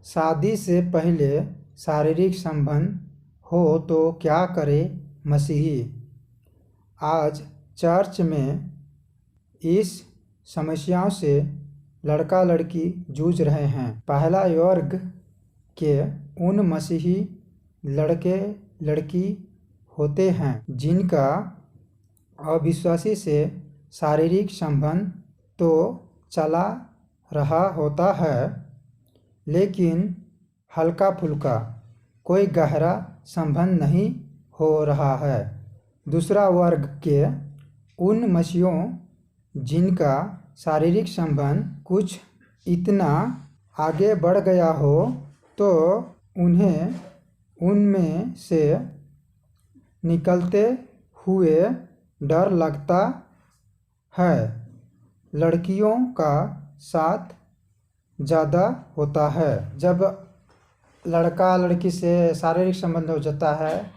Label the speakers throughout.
Speaker 1: शादी से पहले शारीरिक संबंध हो तो क्या करे मसीही। आज चर्च में इस समस्याओं से लड़का लड़की जूझ रहे हैं। पहला वर्ग के उन मसीही लड़के लड़की होते हैं जिनका अविश्वासी से शारीरिक संबंध तो चला रहा होता है, लेकिन हल्का फुल्का कोई गहरा संबंध नहीं हो रहा है। दूसरा वर्ग के उन मसीहों जिनका शारीरिक संबंध कुछ इतना आगे बढ़ गया हो तो उन्हें उनमें से निकलते हुए डर लगता है। लड़कियों का साथ ज़्यादा होता है। जब लड़का लड़की से शारीरिक संबंध हो जाता है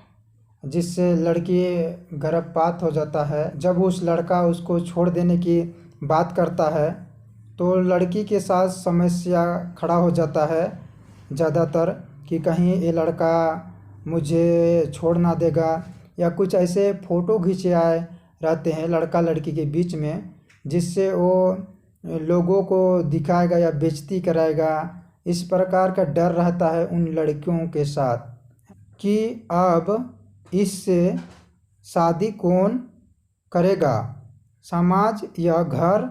Speaker 1: जिससे लड़की गर्भपात हो जाता है, जब उस लड़का उसको छोड़ देने की बात करता है तो लड़की के साथ समस्या खड़ा हो जाता है ज़्यादातर कि कहीं ये लड़का मुझे छोड़ ना देगा, या कुछ ऐसे फ़ोटो खींचे आए रहते हैं लड़का लड़की के बीच में जिससे वो लोगों को दिखाएगा या बेइज्जती कराएगा। इस प्रकार का डर रहता है उन लड़कियों के साथ कि अब इससे शादी कौन करेगा। समाज या घर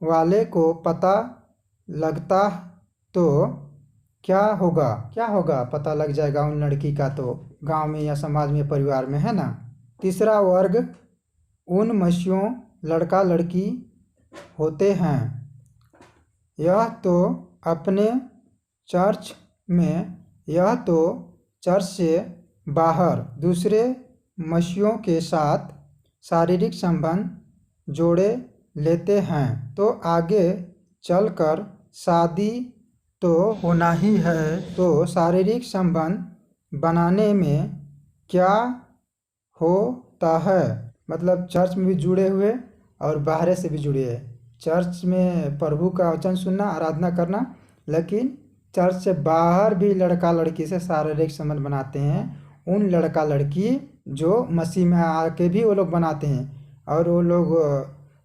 Speaker 1: वाले को पता लगता तो क्या होगा पता लग जाएगा उन लड़की का तो गांव में या समाज में परिवार में, है ना। तीसरा वर्ग उन मसीहों लड़का लड़की होते हैं। यह तो अपने चर्च में यह तो चर्च से बाहर दूसरे मसीहों के साथ शारीरिक संबंध जोड़े लेते हैं तो आगे चलकर शादी तो होना ही है। तो शारीरिक संबंध बनाने में क्या होता है, मतलब चर्च में भी जुड़े हुए और बाहर से भी जुड़े हैं। चर्च में प्रभु का वचन सुनना, आराधना करना, लेकिन चर्च से बाहर भी लड़का लड़की से शारीरिक संबंध बनाते हैं। उन लड़का लड़की जो मसीह में आके भी वो लोग बनाते हैं और वो लोग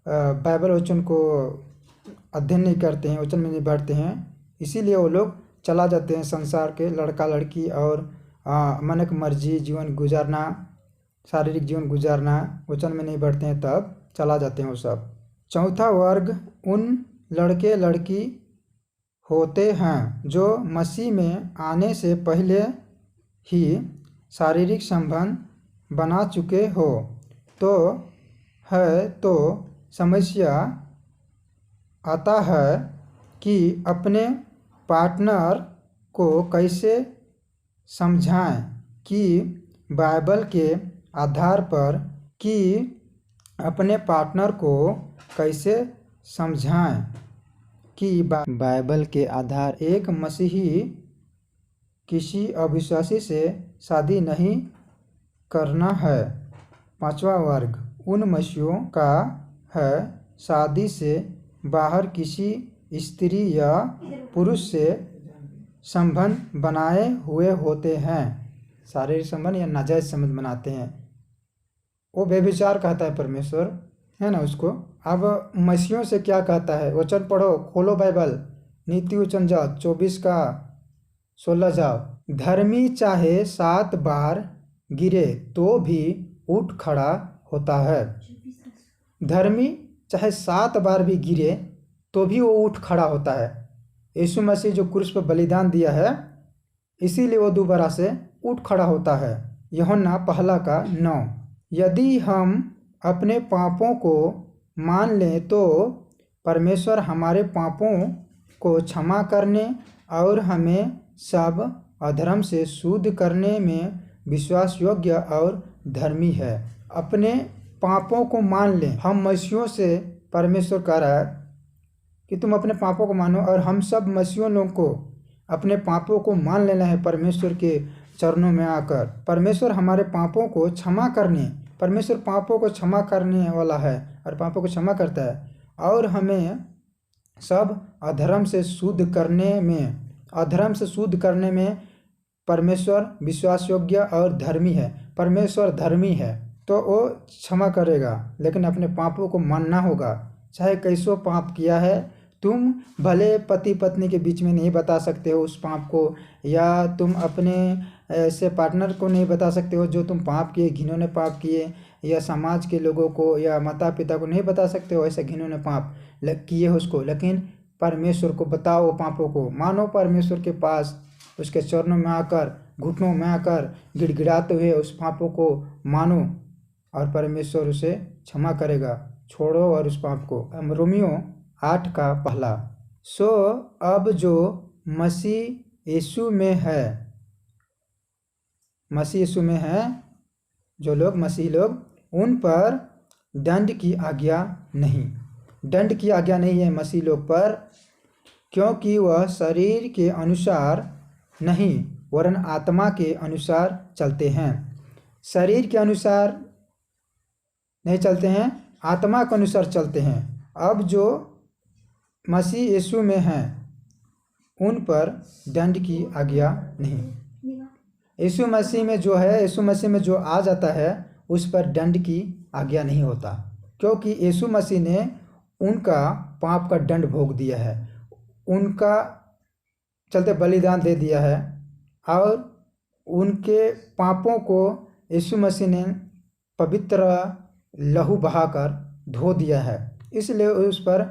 Speaker 1: बाइबल वचन को अध्ययन नहीं करते हैं, वचन में नहीं बैठते हैं, इसीलिए वो लोग चला जाते हैं संसार के लड़का लड़की और मन की मर्जी जीवन गुजारना, शारीरिक जीवन गुजारना, वचन में नहीं बैठते हैं तब चला जाते हैं वो सब। चौथा वर्ग उन लड़के लड़की होते हैं जो मसीह में आने से पहले ही शारीरिक संबंध बना चुके हो तो समस्या आता है कि अपने पार्टनर को कैसे समझाएं कि बाइबल के आधार पर कि अपने पार्टनर को कैसे समझाएं कि बाइबल के आधार एक मसीही किसी अविश्वासी से शादी नहीं करना है। पांचवा वर्ग उन मसीहों का है शादी से बाहर किसी स्त्री या पुरुष से संबंध बनाए हुए होते हैं। शारीरिक संबंध या नाजायज संबंध बनाते हैं, वो व्यभिचार कहता है परमेश्वर, है ना उसको। अब मसीहों से क्या कहता है, वचन पढ़ो, खोलो बाइबल, नीति वचन जाओ 24 का 16 जाओ। धर्मी चाहे 7 बार गिरे तो भी उठ खड़ा होता है। धर्मी चाहे 7 बार भी गिरे तो भी वो उठ खड़ा होता है। यीशु मसीह जो क्रूस पर बलिदान दिया है इसीलिए वो दोबारा से उठ खड़ा होता है। यूहन्ना 1:9। यदि हम अपने पापों को मान लें तो परमेश्वर हमारे पापों को क्षमा करने और हमें सब अधर्म से शुद्ध करने में विश्वास योग्य और धर्मी है। अपने पापों को मान लें, हम मसीहों से परमेश्वर कह रहा है कि तुम अपने पापों को मानो, और हम सब मसीहों लोगों को अपने पापों को मान लेना है परमेश्वर के चरणों में आकर। परमेश्वर हमारे पापों को क्षमा करने, परमेश्वर पापों को क्षमा करने वाला है और पापों को क्षमा करता है, और हमें सब अधर्म से शुद्ध करने में अधर्म से शुद्ध करने में परमेश्वर विश्वास योग्य और धर्मी है। परमेश्वर धर्मी है तो वो क्षमा करेगा, लेकिन अपने पापों को मानना होगा। चाहे कैसो पाप किया है, तुम भले पति पत्नी के बीच में नहीं बता सकते हो उस पाप को, या तुम अपने ऐसे पार्टनर को नहीं बता सकते हो जो तुम पाप किए, घिनौने पाप किए, या समाज के लोगों को या माता पिता को नहीं बता सकते हो ऐसे घिनौने पाप किए हो उसको, लेकिन परमेश्वर को बताओ पापों को। मानो परमेश्वर के पास उसके चरणों में आकर, घुटनों में आकर गिड़गिड़ाते हुए उस पापों को मानो, और परमेश्वर उसे क्षमा करेगा। छोड़ो और उस पाप को। रोमियो 8:1। सो अब जो मसीह यीशु में है, मसीह यीशु में है, जो लोग मसीह लोग, उन पर दंड की आज्ञा नहीं। दंड की आज्ञा नहीं है मसीह लोग पर, क्योंकि वह शरीर के अनुसार नहीं वरन आत्मा के अनुसार चलते हैं। शरीर के अनुसार नहीं चलते हैं, आत्मा के अनुसार चलते हैं। अब जो मसीह यीशु में हैं उन पर दंड की आज्ञा नहीं। यीशु मसीह में जो है, यीशु मसीह में जो आ जाता है उस पर दंड की आज्ञा नहीं होता, क्योंकि यीशु मसीह ने उनका पाप का दंड भोग दिया है, उनका चलते बलिदान दे दिया है, और उनके पापों को यीशु मसीह ने पवित्र लहू बहाकर धो दिया है। इसलिए उस पर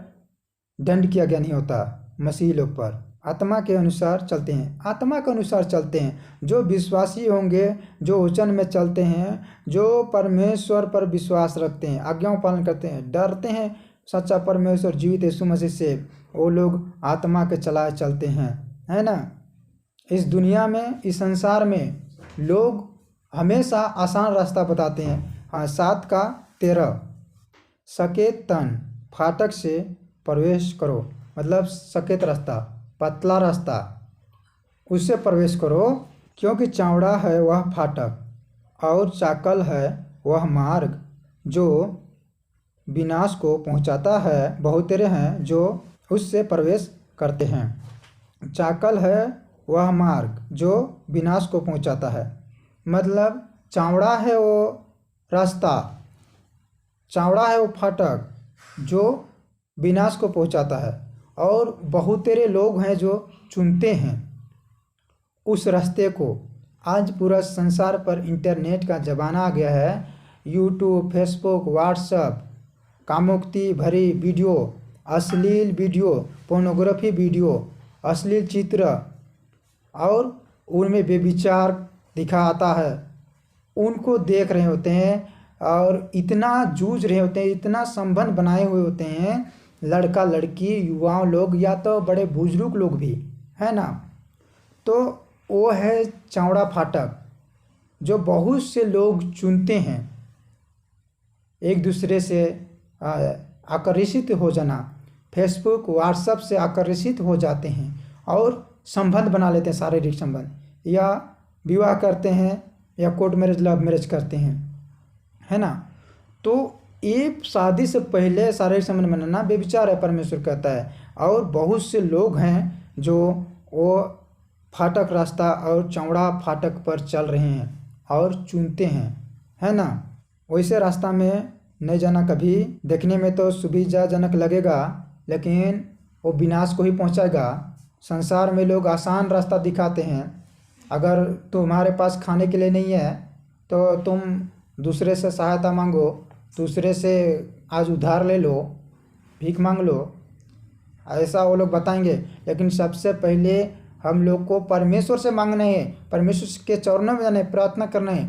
Speaker 1: दंड की आज्ञा नहीं होता। मसीह लोग पर आत्मा के अनुसार चलते हैं, आत्मा के अनुसार चलते हैं। जो विश्वासी होंगे, जो वचन में चलते हैं, जो परमेश्वर पर विश्वास रखते हैं, आज्ञाओं पालन करते हैं, डरते हैं सच्चा परमेश्वर जीवित यीशु मसीह से, वो लोग आत्मा के चलाए चलते हैं, है ना। इस दुनिया में, इस संसार में लोग हमेशा आसान रास्ता बताते हैं। हाँ, 7:13 सकेत तन फाटक से प्रवेश करो, मतलब सकेत रास्ता, पतला रास्ता, उससे प्रवेश करो, क्योंकि चौड़ा है वह फाटक और चाकल है वह मार्ग जो विनाश को पहुंचाता है, बहुतेरे हैं जो उससे प्रवेश करते हैं। चाकल है वह मार्ग जो विनाश को पहुंचाता है, मतलब चौड़ा है वो रास्ता, चौड़ा है वो फाटक जो विनाश को पहुंचाता है, और बहुतेरे लोग हैं जो चुनते हैं उस रास्ते को। आज पूरा संसार पर इंटरनेट का ज़माना आ गया है। यूट्यूब, फेसबुक, व्हाट्सएप, कामोक्ति भरी वीडियो, अश्लील वीडियो, पोर्नोग्राफी वीडियो, अश्लील चित्र, और उनमें बेविचार दिखाता है, उनको देख रहे होते हैं और इतना जूझ रहे होते हैं, इतना संबंध बनाए हुए होते हैं, लड़का लड़की, युवा लोग, या तो बड़े बुजुर्ग लोग भी, है ना। तो वो है चौड़ा फाटक जो बहुत से लोग चुनते हैं, एक दूसरे से आकर्षित हो जाना, फेसबुक व्हाट्सएप से आकर्षित हो जाते हैं और संबंध बना लेते हैं, शारीरिक संबंध, या विवाह करते हैं, या कोर्ट मैरिज, लव मैरिज करते हैं, है ना। तो ये शादी से पहले शारीरिक संबंध बनाना बेविचार है, परमेश्वर कहता है। और बहुत से लोग हैं जो वो फाटक रास्ता और चौड़ा फाटक पर चल रहे हैं और चुनते हैं, है ना। वैसे रास्ता में नहीं जाना कभी। देखने में तो सुविधाजनक लगेगा, लेकिन वो विनाश को ही पहुंचाएगा। संसार में लोग आसान रास्ता दिखाते हैं। अगर तुम्हारे पास खाने के लिए नहीं है तो तुम दूसरे से सहायता मांगो, दूसरे से आज उधार ले लो, भीख मांग लो, ऐसा वो लोग बताएंगे। लेकिन सबसे पहले हम लोग को परमेश्वर से मांगना है, परमेश्वर के चरणों में जाना है, प्रार्थना करना है।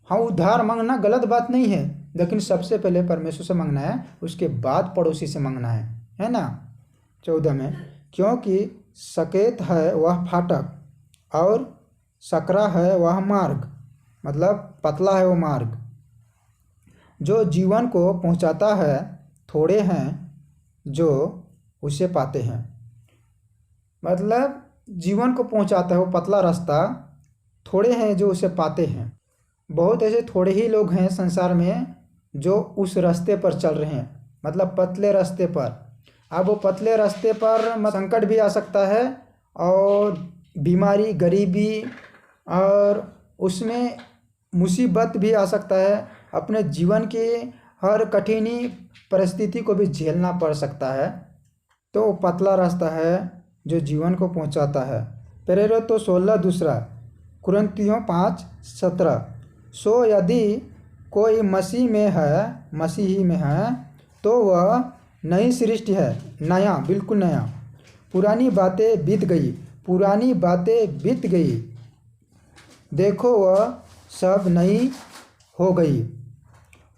Speaker 1: हाँ, उधार मांगना गलत बात नहीं है, लेकिन सबसे पहले परमेश्वर से मांगना है, उसके बाद पड़ोसी से मांगना है ना। 14 में, क्योंकि सकेत है वह फाटक और सकरा है वह मार्ग, मतलब पतला है वो मार्ग जो जीवन को पहुंचाता है, थोड़े हैं जो उसे पाते हैं। मतलब जीवन को पहुंचाता है वो पतला रास्ता, थोड़े हैं जो उसे पाते हैं। बहुत ऐसे थोड़े ही लोग हैं संसार में जो उस रास्ते पर चल रहे हैं, मतलब पतले रास्ते पर। अब वो पतले रास्ते पर संकट भी आ सकता है और बीमारी, गरीबी, और उसमें मुसीबत भी आ सकता है। अपने जीवन के हर कठिन परिस्थिति को भी झेलना पड़ सकता है। तो पतला रास्ता है जो जीवन को पहुंचाता है। प्रेरित तो 16 दूसरा कुरिन्थियों 5:17। सो यदि कोई मसीही में है तो वह नई सृष्टि है, नया, बिल्कुल नया। पुरानी बातें बीत गई, देखो वह सब नई हो गई।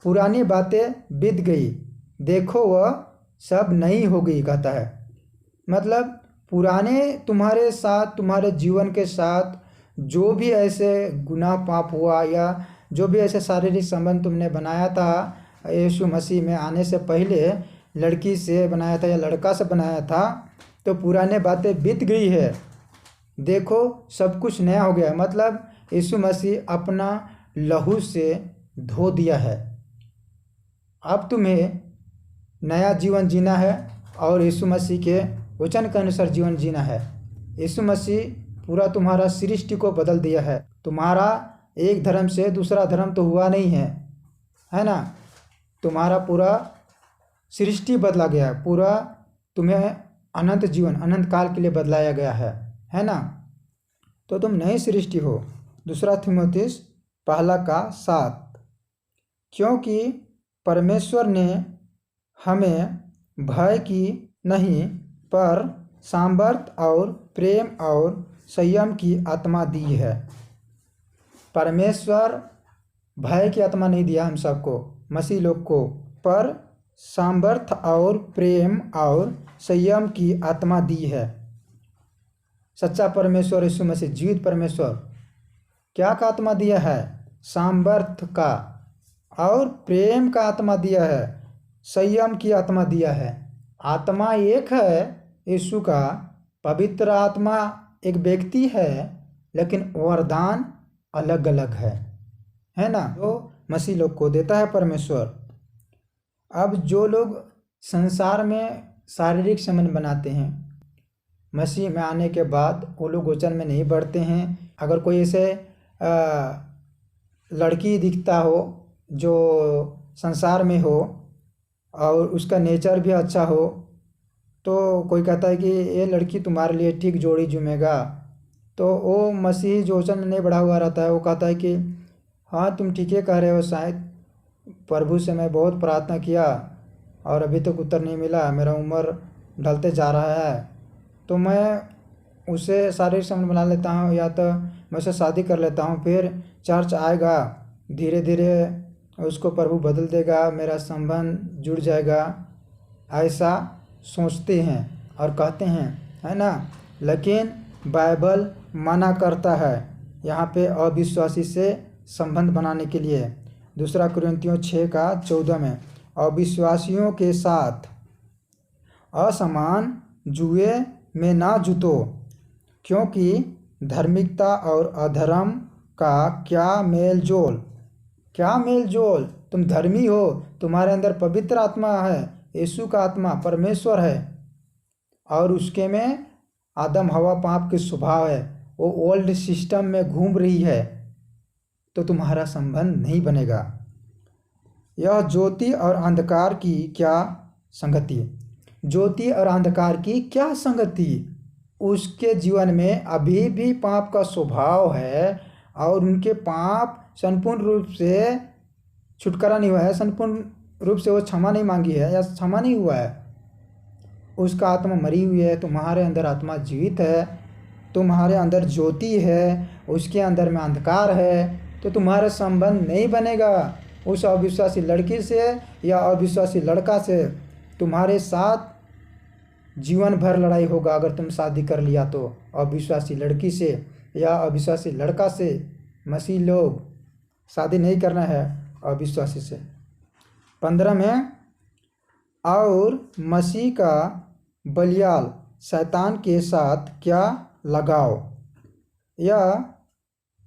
Speaker 1: पुरानी बातें बीत गई, देखो वह सब नई हो गई कहता है। मतलब पुराने तुम्हारे साथ, तुम्हारे जीवन के साथ जो भी ऐसे गुनाह पाप हुआ या जो भी ऐसे शारीरिक संबंध तुमने बनाया था यीशु मसीह में आने से पहले, लड़की से बनाया था या लड़का से बनाया था, तो पुराने बातें बीत गई है, देखो सब कुछ नया हो गया। मतलब यीशु मसीह अपना लहू से धो दिया है। अब तुम्हें नया जीवन जीना है और यीशु मसीह के वचन के अनुसार जीवन जीना है। यीशु मसीह पूरा तुम्हारा सृष्टि को बदल दिया है। तुम्हारा एक धर्म से दूसरा धर्म तो हुआ नहीं है ना। तुम्हारा पूरा सृष्टि बदला गया है, पूरा तुम्हें अनंत जीवन, अनंत काल के लिए बदलाया गया है ना। तो तुम नई सृष्टि हो। 2 तीमुथियुस 1:7। क्योंकि परमेश्वर ने हमें भय की नहीं पर सामर्थ्य और प्रेम और संयम की आत्मा दी है। परमेश्वर भय की आत्मा नहीं दिया हम सबको, मसीह लोग को, पर सामर्थ्य और प्रेम और संयम की आत्मा दी है। सच्चा परमेश्वर यीशु मसीह, जीवित परमेश्वर, क्या का आत्मा दिया है? सामर्थ्य का और प्रेम का आत्मा दिया है, संयम की आत्मा दिया है। आत्मा एक है यीशु का, पवित्र आत्मा एक व्यक्ति है, लेकिन वरदान अलग अलग है ना, जो मसीह लोग को देता है परमेश्वर। अब जो लोग संसार में शारीरिक संबंध बनाते हैं, मसीह में आने के बाद वो लोग वचन में नहीं बढ़ते हैं। अगर कोई ऐसे लड़की दिखता हो जो संसार में हो और उसका नेचर भी अच्छा हो, तो कोई कहता है कि ये लड़की तुम्हारे लिए ठीक जोड़ी जुमेगा, तो वो मसीह जो वचन में नहीं बढ़ा हुआ रहता है, वो कहता है कि हाँ तुम ठीक ही कह रहे हो, शायद प्रभु से मैं बहुत प्रार्थना किया और अभी तक उत्तर नहीं मिला, मेरा उम्र ढलते जा रहा है, तो मैं उसे शारीरिक संबंध बना लेता हूँ या तो मैं उसे शादी कर लेता हूँ, फिर चर्च आएगा, धीरे धीरे उसको प्रभु बदल देगा, मेरा संबंध जुड़ जाएगा। ऐसा सोचते हैं और कहते हैं, है ना। लेकिन बाइबल मना करता है यहाँ पे अविश्वासी से संबंध बनाने के लिए। 2 कुरिन्थियों 6:14 में, अविश्वासियों के साथ असमान जुए में ना जुतो, क्योंकि धार्मिकता और अधर्म का क्या मेल जोल। तुम धर्मी हो, तुम्हारे अंदर पवित्र आत्मा है, यीशु का आत्मा परमेश्वर है, और उसके में आदम हवा पाप के स्वभाव है, वो ओल्ड सिस्टम में घूम रही है, तो तुम्हारा संबंध नहीं बनेगा। यह ज्योति और अंधकार की क्या संगति? ज्योति और अंधकार की क्या संगति? उसके जीवन में अभी भी पाप का स्वभाव है और उनके पाप संपूर्ण रूप से छुटकारा नहीं हुआ है, संपूर्ण रूप से वो क्षमा नहीं मांगी है या क्षमा नहीं हुआ है। उसका आत्मा मरी हुई है, तुम्हारे अंदर आत्मा जीवित है, तुम्हारे अंदर ज्योति है, उसके अंदर में अंधकार है, तो तुम्हारा संबंध नहीं बनेगा उस अविश्वासी लड़की से या अविश्वासी लड़का से। तुम्हारे साथ जीवन भर लड़ाई होगा अगर तुम शादी कर लिया तो अविश्वासी लड़की से या अविश्वासी लड़का से। मसीह लोग शादी नहीं करना है अविश्वासी से। 15 में, और मसीह का बलियाल शैतान के साथ क्या लगाव, या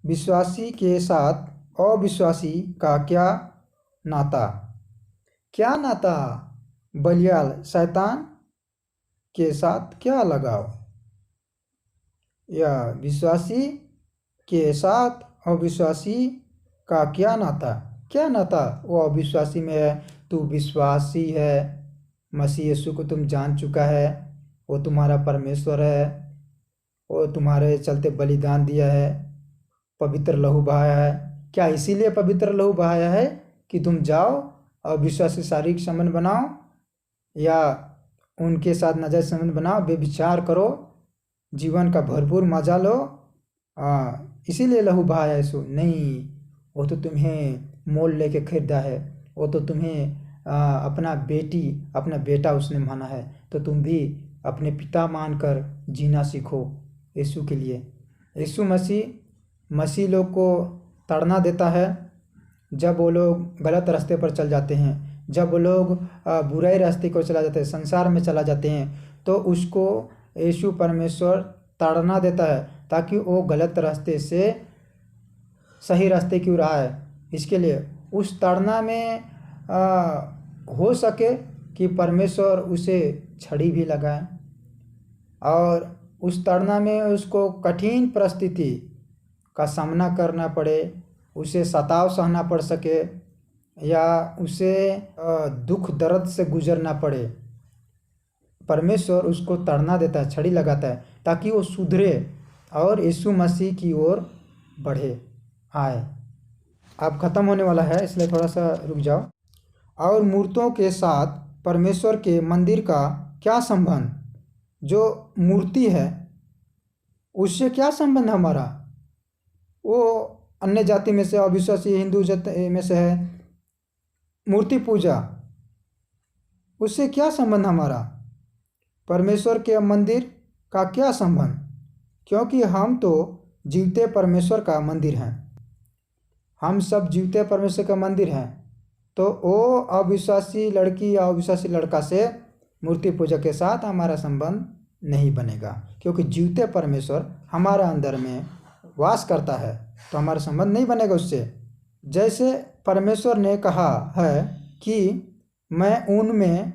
Speaker 1: विश्वासी के साथ अविश्वासी का क्या नाता? क्या नाता? बलियाल शैतान के साथ क्या लगाव? या विश्वासी के साथ अविश्वासी का क्या नाता? क्या नाता वो अविश्वासी में है? तू विश्वासी है, मसीह यीशु को तुम जान चुका है, वो तुम्हारा परमेश्वर है, वो तुम्हारे चलते बलिदान दिया है, पवित्र लहू बहाया है। क्या इसीलिए पवित्र लहू बहाया है कि तुम जाओ और विश्वासी शारीरिक संबंध बनाओ या उनके साथ नजर संबंध बनाओ, बेविचार करो, जीवन का भरपूर मजा लो, इसीलिए लहू बहाया यीशु? नहीं, वो तो तुम्हें मोल लेके खरीदा है, वो तो तुम्हें अपना बेटा उसने माना है। तो तुम भी अपने पिता मानकर जीना सीखो यीशु के लिए। यीशु मसीह लोग को ताड़ना देता है जब वो लोग गलत रास्ते पर चल जाते हैं, जब वो लोग बुराई रास्ते को चला जाते हैं, संसार में चला जाते हैं, तो उसको यीशु परमेश्वर ताड़ना देता है ताकि वो गलत रास्ते से सही रास्ते की ओर आए। इसके लिए उस ताड़ना में हो सके कि परमेश्वर उसे छड़ी भी लगाए और उस ताड़ना में उसको कठिन परिस्थिति का सामना करना पड़े, उसे सताव सहना पड़ सके या उसे दुख दर्द से गुजरना पड़े। परमेश्वर उसको ताड़ना देता है, छड़ी लगाता है ताकि वो सुधरे और यीशु मसीह की ओर बढ़े आए। अब ख़त्म होने वाला है, इसलिए थोड़ा सा रुक जाओ। और मूर्तों के साथ परमेश्वर के मंदिर का क्या संबंध? जो मूर्ति है उससे क्या संबंध हमारा? वो अन्य जाति में से, अविश्वासी हिंदू जाति में से है, मूर्ति पूजा, उससे क्या संबंध हमारा? परमेश्वर के मंदिर का क्या संबंध? क्योंकि हम तो जीवते परमेश्वर का मंदिर हैं, हम सब जीवते परमेश्वर का मंदिर हैं। तो वो अविश्वासी लड़की या अविश्वासी लड़का से मूर्ति पूजा के साथ हमारा संबंध नहीं बनेगा, क्योंकि जीवते परमेश्वर हमारे अंदर में वास करता है, तो हमारा संबंध नहीं बनेगा उससे। जैसे परमेश्वर ने कहा है कि मैं उनमें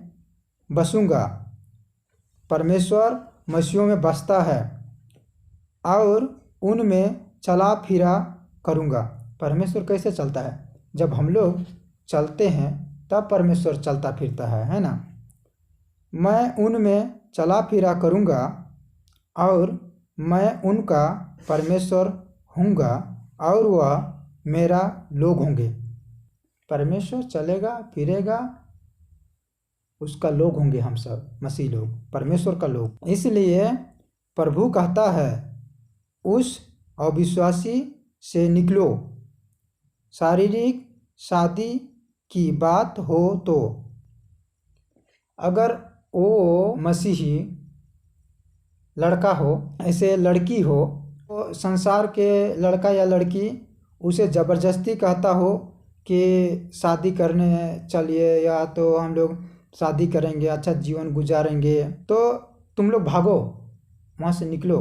Speaker 1: बसूंगा, परमेश्वर मसीहों में बसता है और उनमें चला फिरा करूँगा। परमेश्वर कैसे चलता है? जब हम लोग चलते हैं तब परमेश्वर चलता फिरता है ना। मैं उनमें चला फिरा करूँगा और मैं उनका परमेश्वर हूँगा और वह मेरा लोग होंगे। परमेश्वर चलेगा फिरेगा, उसका लोग होंगे हम सब, मसीह लोग, परमेश्वर का लोग। इसलिए प्रभु कहता है उस अविश्वासी से निकलो। शारीरिक शादी की बात हो तो अगर वो मसीही लड़का हो, ऐसे लड़की हो, तो संसार के लड़का या लड़की उसे ज़बरदस्ती कहता हो कि शादी करने चलिए या तो हम लोग शादी करेंगे, अच्छा जीवन गुजारेंगे, तो तुम लोग भागो, वहाँ से निकलो,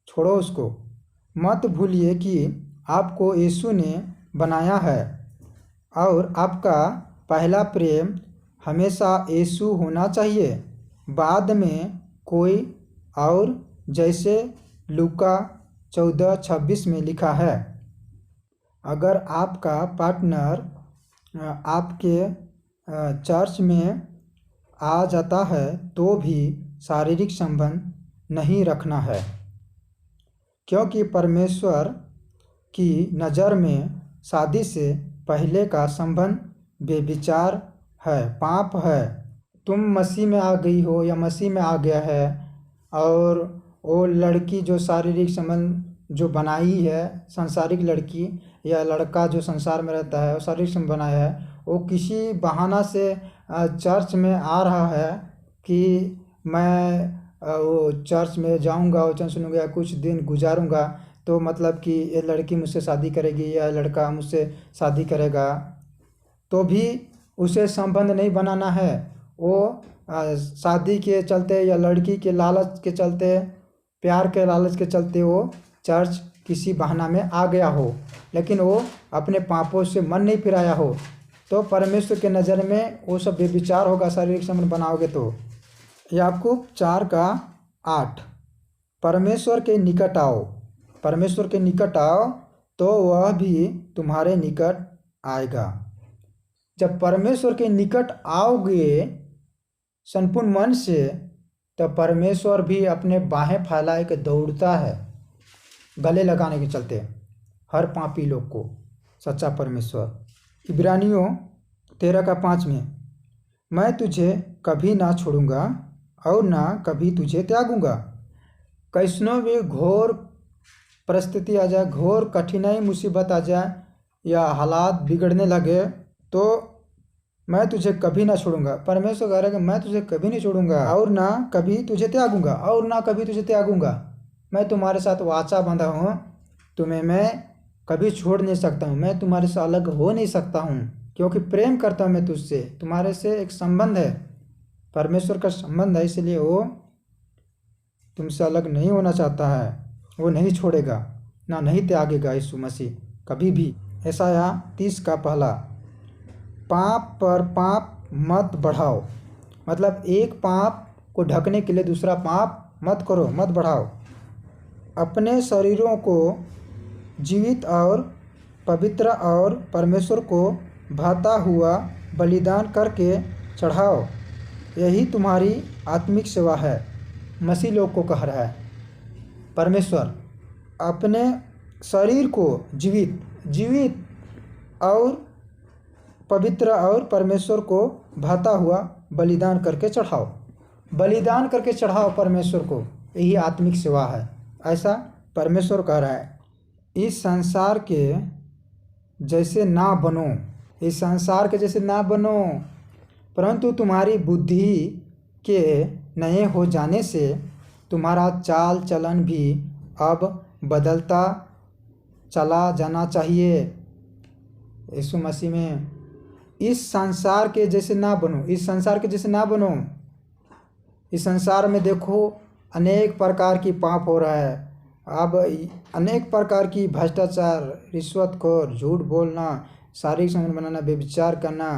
Speaker 1: छोड़ो उसको। मत भूलिए कि आपको यीशु ने बनाया है और आपका पहला प्रेम हमेशा यीशु होना चाहिए, बाद में कोई और। जैसे लूका 14:26 में लिखा है, अगर आपका पार्टनर आपके चर्च में आ जाता है तो भी शारीरिक संबंध नहीं रखना है, क्योंकि परमेश्वर की नज़र में शादी से पहले का संबंध बेविचार है, पाप है। तुम मसीह में आ गई हो या मसीह में आ गया है और वो लड़की जो शारीरिक संबंध जो बनाई है, सांसारिक लड़की या लड़का जो संसार में रहता है, वो शारीरिक संबंध बनाया है, वो किसी बहाना से चर्च में आ रहा है कि मैं वो चर्च में जाऊंगा, वचन सुनूंगा, कुछ दिन गुजारूंगा, तो मतलब कि ये लड़की मुझसे शादी करेगी या लड़का मुझसे शादी करेगा, तो भी उसे संबंध नहीं बनाना है। वो शादी के चलते या लड़की के लालच के चलते, प्यार के लालच के चलते वो चर्च किसी बहाना में आ गया हो, लेकिन वो अपने पापों से मन नहीं फिराया हो, तो परमेश्वर के नज़र में वो सब बेविचार होगा, शारीरिक संबंध बनाओगे तो। याकूब 4:8, परमेश्वर के निकट आओ, परमेश्वर के निकट आओ तो वह भी तुम्हारे निकट आएगा। जब परमेश्वर के निकट आओगे संपूर्ण मन से, तब परमेश्वर भी अपने बाहें फैलाए के दौड़ता है गले लगाने के चलते हर पापी लोग को। सच्चा परमेश्वर। इब्रानियों 13:5 में, मैं तुझे कभी ना छोड़ूंगा और ना कभी तुझे त्यागूंगा। कैसनो भी घोर परिस्थिति आ जाए, घोर कठिनाई मुसीबत आ जाए या हालात बिगड़ने लगे, तो मैं तुझे कभी ना छोड़ूंगा। परमेश्वर कह रहा है कि मैं तुझे कभी नहीं छोड़ूंगा और ना कभी तुझे त्यागूंगा, और ना कभी तुझे त्यागूंगा। मैं तुम्हारे साथ वाचा बंधा हूँ, तुम्हें मैं कभी छोड़ नहीं सकता हूँ, मैं तुम्हारे से अलग हो नहीं सकता हूँ, क्योंकि प्रेम करता हूँ मैं तुझसे। तुम्हारे से एक संबंध है, परमेश्वर का संबंध है, इसलिए वो तुमसे अलग नहीं होना चाहता है। वो नहीं छोड़ेगा, ना नहीं त्यागेगा यीशु मसीह कभी भी। यशायाह 30:1, पाप पर पाप मत बढ़ाओ। मतलब एक पाप को ढकने के लिए दूसरा पाप मत करो, मत बढ़ाओ। अपने शरीरों को जीवित और पवित्र और परमेश्वर को भाता हुआ बलिदान करके चढ़ाओ, यही तुम्हारी आत्मिक सेवा है। मसीह लोग को कह रहा है परमेश्वर, अपने शरीर को जीवित और पवित्र और परमेश्वर को भाता हुआ बलिदान करके चढ़ाओ। बलिदान करके चढ़ाओ परमेश्वर को, यही आत्मिक सेवा है, ऐसा परमेश्वर कह रहा है। इस संसार के जैसे ना बनो, इस संसार के जैसे ना बनो, परंतु तुम्हारी बुद्धि के नए हो जाने से तुम्हारा चाल चलन भी अब बदलता चला जाना चाहिए। यीशु मसीह में इस संसार के जैसे ना बनो, इस संसार के जैसे ना बनो। इस संसार में देखो अनेक प्रकार की पाप हो रहा है, अब अनेक प्रकार की भ्रष्टाचार, रिश्वतखोर, झूठ बोलना, शारीरिक संबंध बनाना, व्यभिचार करना,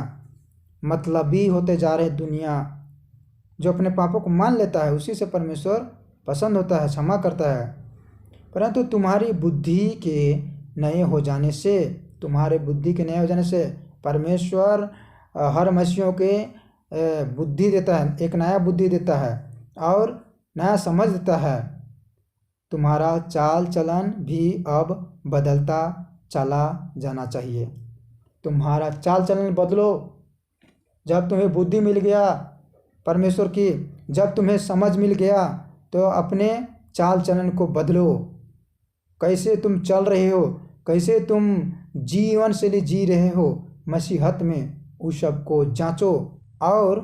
Speaker 1: मतलबी होते जा रहे दुनिया। जो अपने पापों को मान लेता है उसी से परमेश्वर पसंद होता है, क्षमा करता है। परंतु तुम्हारी बुद्धि के नए हो जाने से, तुम्हारे बुद्धि के नए हो जाने से परमेश्वर हर मसीहों के बुद्धि देता है, एक नया बुद्धि देता है और नया समझ देता है। तुम्हारा चाल चलन भी अब बदलता चला जाना चाहिए। तुम्हारा चाल चलन बदलो। जब तुम्हें बुद्धि मिल गया परमेश्वर की, जब तुम्हें समझ मिल गया, तो अपने चाल चलन को बदलो। कैसे तुम चल रहे हो, कैसे तुम जीवन शैली जी रहे हो मसीहत में, उस सब को जांचो और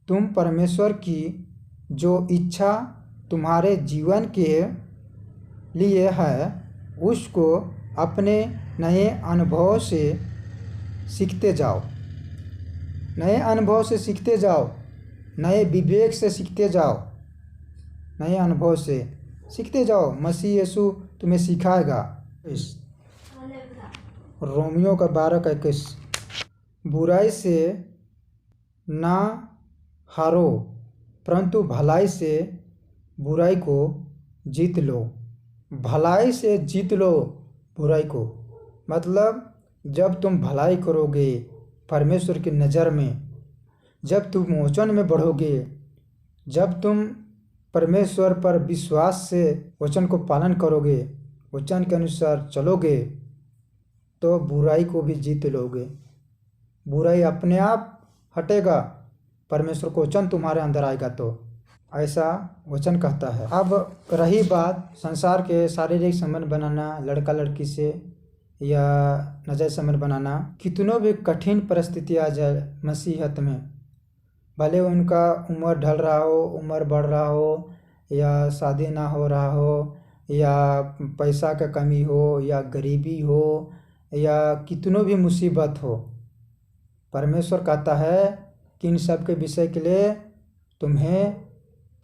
Speaker 1: तुम परमेश्वर की जो इच्छा तुम्हारे जीवन के लिए है उसको अपने नए अनुभव से सीखते जाओ, नए अनुभव से सीखते जाओ, नए विवेक से सीखते जाओ, नए अनुभव से सीखते जाओ। मसीह यीशु तुम्हें सिखाएगा। रोमियो का 12:21, बुराई से ना हारो परंतु भलाई से बुराई को जीत लो। भलाई से जीत लो बुराई को। मतलब जब तुम भलाई करोगे परमेश्वर की नज़र में, जब तुम वचन में बढ़ोगे, जब तुम परमेश्वर पर विश्वास से वचन को पालन करोगे, वचन के अनुसार चलोगे, तो बुराई को भी जीत लोगे। बुराई अपने आप हटेगा, परमेश्वर को वचन तुम्हारे अंदर आएगा तो, ऐसा वचन कहता है। अब रही बात संसार के शारीरिक संबंध बनाना, लड़का लड़की से या नजर संबंध बनाना, कितनों भी कठिन परिस्थिति आ जाए मसीहत में, भले उनका उम्र ढल रहा हो, उम्र बढ़ रहा हो, या शादी ना हो रहा हो, या पैसा का कमी हो, या गरीबी हो, या कितनों भी मुसीबत हो, परमेश्वर कहता है कि इन सब के विषय के लिए तुम्हें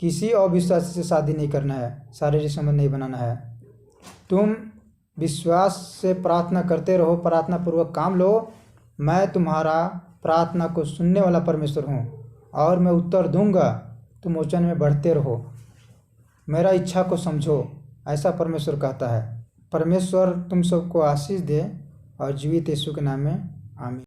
Speaker 1: किसी अविश्वासी से शादी नहीं करना है, शारीरिक संबंध नहीं बनाना है। तुम विश्वास से प्रार्थना करते रहो, प्रार्थना पूर्वक काम लो। मैं तुम्हारा प्रार्थना को सुनने वाला परमेश्वर हूँ और मैं उत्तर दूंगा। तुम वचन में बढ़ते रहो, मेरा इच्छा को समझो, ऐसा परमेश्वर कहता है। परमेश्वर तुम सबको आशीष दे और जीवित यीशु के नाम में